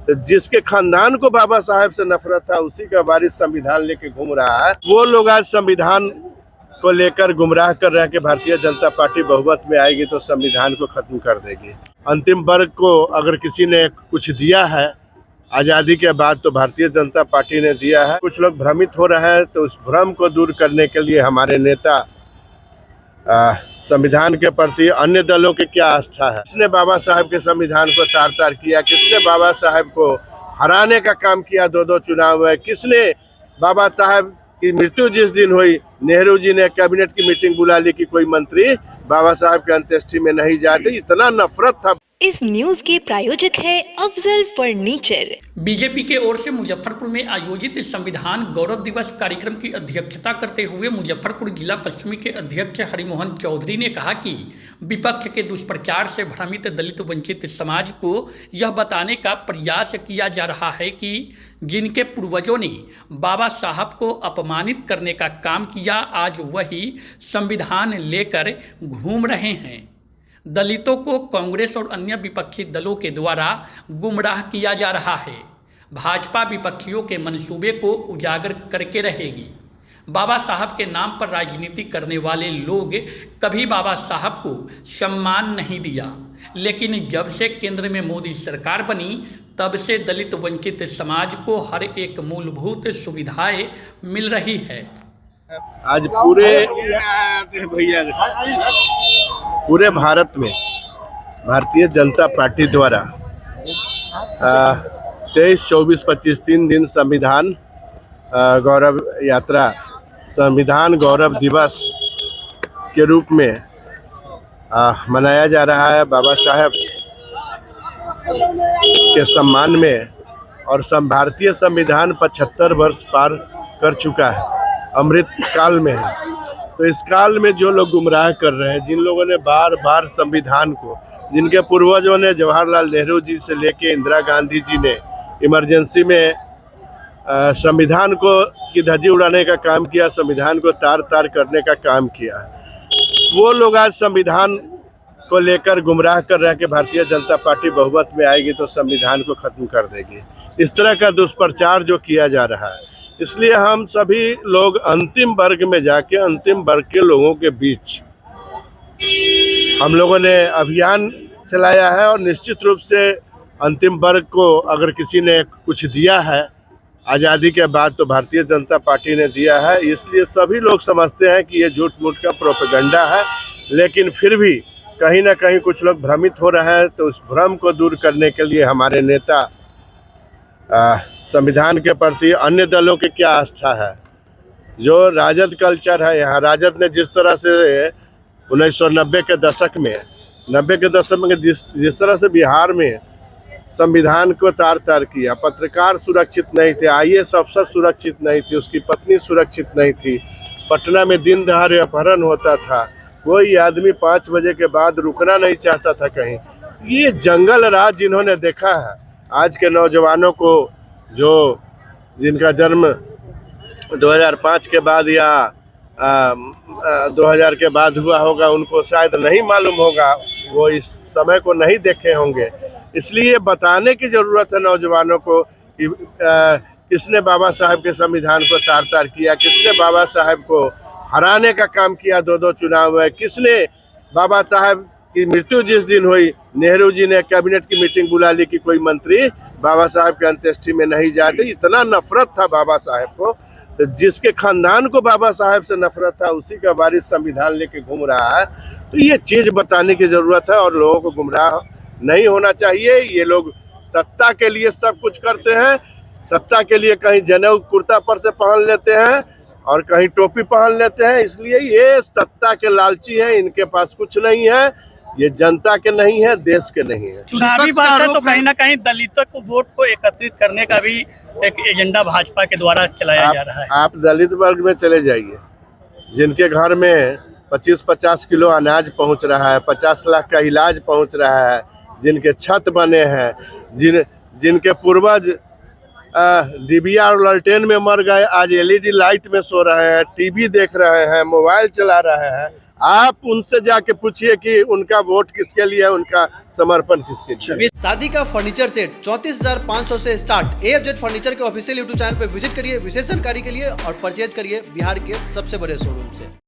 तो जिसके खानदान को बाबा साहेब से नफरत था उसी का वारिस संविधान लेके घूम रहा है। वो लोग आज संविधान को लेकर गुमराह कर रहे हैं कि भारतीय जनता पार्टी बहुमत में आएगी तो संविधान को खत्म कर देगी। अंतिम वर्ग को अगर किसी ने कुछ दिया है आज़ादी के बाद तो भारतीय जनता पार्टी ने दिया है। कुछ लोग भ्रमित हो रहे हैं तो उस भ्रम को दूर करने के लिए हमारे नेता संविधान के प्रति अन्य दलों की क्या आस्था है, किसने बाबा साहब के संविधान को तार तार किया, किसने बाबा साहब को हराने का काम किया 2-2 चुनाव में, किसने बाबा साहब की मृत्यु जिस दिन हुई नेहरू जी ने कैबिनेट की मीटिंग बुला ली कि कोई मंत्री बाबा साहब के अंत्येष्टि में नहीं जाते। इतना नफरत था। इस न्यूज के प्रायोजक है अफजल फर्नीचर। बीजेपी के ओर से मुजफ्फरपुर में आयोजित संविधान गौरव दिवस कार्यक्रम की अध्यक्षता करते हुए मुजफ्फरपुर जिला पश्चिमी के अध्यक्ष हरिमोहन चौधरी ने कहा कि विपक्ष के दुष्प्रचार से भ्रमित दलित वंचित समाज को यह बताने का प्रयास किया जा रहा है कि जिनके पूर्वजों ने बाबा साहब को अपमानित करने का काम किया, आज वही संविधान लेकर घूम रहे हैं। दलितों को कांग्रेस और अन्य विपक्षी दलों के द्वारा गुमराह किया जा रहा है। भाजपा विपक्षियों के मंसूबे को उजागर करके रहेगी। बाबा साहब के नाम पर राजनीति करने वाले लोग कभी बाबा साहब को सम्मान नहीं दिया, लेकिन जब से केंद्र में मोदी सरकार बनी तब से दलित वंचित समाज को हर एक मूलभूत सुविधाएं मिल रही है। आज पूरे भारत में भारतीय जनता पार्टी द्वारा 23, 24, 25 3 दिन संविधान गौरव यात्रा, संविधान गौरव दिवस के रूप में मनाया जा रहा है। बाबा साहब के सम्मान में और भारतीय संविधान 75 वर्ष पार कर चुका है, अमृत काल में है। तो इस काल में जो लोग गुमराह कर रहे हैं, जिन लोगों ने बार बार संविधान को, जिनके पूर्वजों ने जवाहरलाल नेहरू जी से लेके इंदिरा गांधी जी ने इमरजेंसी में संविधान को की धज्जी उड़ाने का काम किया, संविधान को तार तार करने का काम किया, वो लोग आज संविधान को लेकर गुमराह कर रहे हैं कि भारतीय जनता पार्टी बहुमत में आएगी तो संविधान को खत्म कर देगी। इस तरह का दुष्प्रचार जो किया जा रहा है, इसलिए हम सभी लोग अंतिम वर्ग में जाके अंतिम वर्ग के लोगों के बीच हम लोगों ने अभियान चलाया है और निश्चित रूप से अंतिम वर्ग को अगर किसी ने कुछ दिया है आज़ादी के बाद तो भारतीय जनता पार्टी ने दिया है। इसलिए सभी लोग समझते हैं कि ये झूठ मूठ का प्रोपेगेंडा है, लेकिन फिर भी कहीं ना कहीं कुछ लोग भ्रमित हो रहे हैं तो उस भ्रम को दूर करने के लिए हमारे नेता संविधान के प्रति अन्य दलों की क्या आस्था है। जो राजद कल्चर है यहाँ, राजद ने जिस तरह से 1990 के दशक में जिस तरह से बिहार में संविधान को तार तार किया, पत्रकार सुरक्षित नहीं थे, IAS अफसर सुरक्षित नहीं थी, उसकी पत्नी सुरक्षित नहीं थी, पटना में दिन दहाड़े अपहरण होता था, कोई आदमी 5 बजे के बाद रुकना नहीं चाहता था कहीं। ये जंगल राज जिन्होंने देखा है, आज के नौजवानों को जिनका जन्म 2005 के बाद या 2000 के बाद हुआ होगा, उनको शायद नहीं मालूम होगा, वो इस समय को नहीं देखे होंगे। इसलिए बताने की ज़रूरत है नौजवानों को कि किसने बाबा साहब के संविधान को तार तार किया, किसने बाबा साहब को हराने का काम किया 2-2 चुनाव में, किसने बाबा साहब की मृत्यु जिस दिन हुई नेहरू जी ने कैबिनेट की मीटिंग बुला ली कि कोई मंत्री बाबा साहब के अंत्येष्टि में नहीं जाते। इतना नफरत था बाबा साहब को, तो जिसके खानदान को बाबा साहब से नफरत था उसी का वारिस संविधान लेके घूम रहा है। तो ये चीज़ बताने की ज़रूरत है और लोगों को गुमराह नहीं होना चाहिए। ये लोग सत्ता के लिए सब कुछ करते हैं, सत्ता के लिए कहीं जनेऊ कुर्ता पर से पहन लेते हैं और कहीं टोपी पहन लेते हैं, इसलिए ये सत्ता के लालची हैं, इनके पास कुछ नहीं है, ये जनता के नहीं है, देश के नहीं है। चुनावी बात है तो कहीं ना कहीं दलितों को वोट को एकत्रित करने का भी एक एजेंडा भाजपा के द्वारा चलाया जा रहा है। आप दलित वर्ग में चले जाइए, जिनके घर में 25-50 किलो अनाज पहुंच रहा है, 50 लाख का इलाज पहुंच रहा है, जिनके छत बने हैं, जिनके पूर्वज डिबिया और लालटेन में मर गए, आज LED लाइट में सो रहे हैं, टीवी देख रहे हैं, मोबाइल चला रहे हैं, आप उनसे जाके पूछिए कि उनका वोट किसके लिए है, उनका समर्पण किसके लिए है। शादी का फर्नीचर सेट 34,500 से स्टार्ट। AFZ फर्नीचर के ऑफिशियल यूट्यूब चैनल पर विजिट करिए विशेष जानकारी के लिए और परचेज करिए बिहार के सबसे बड़े शोरूम से।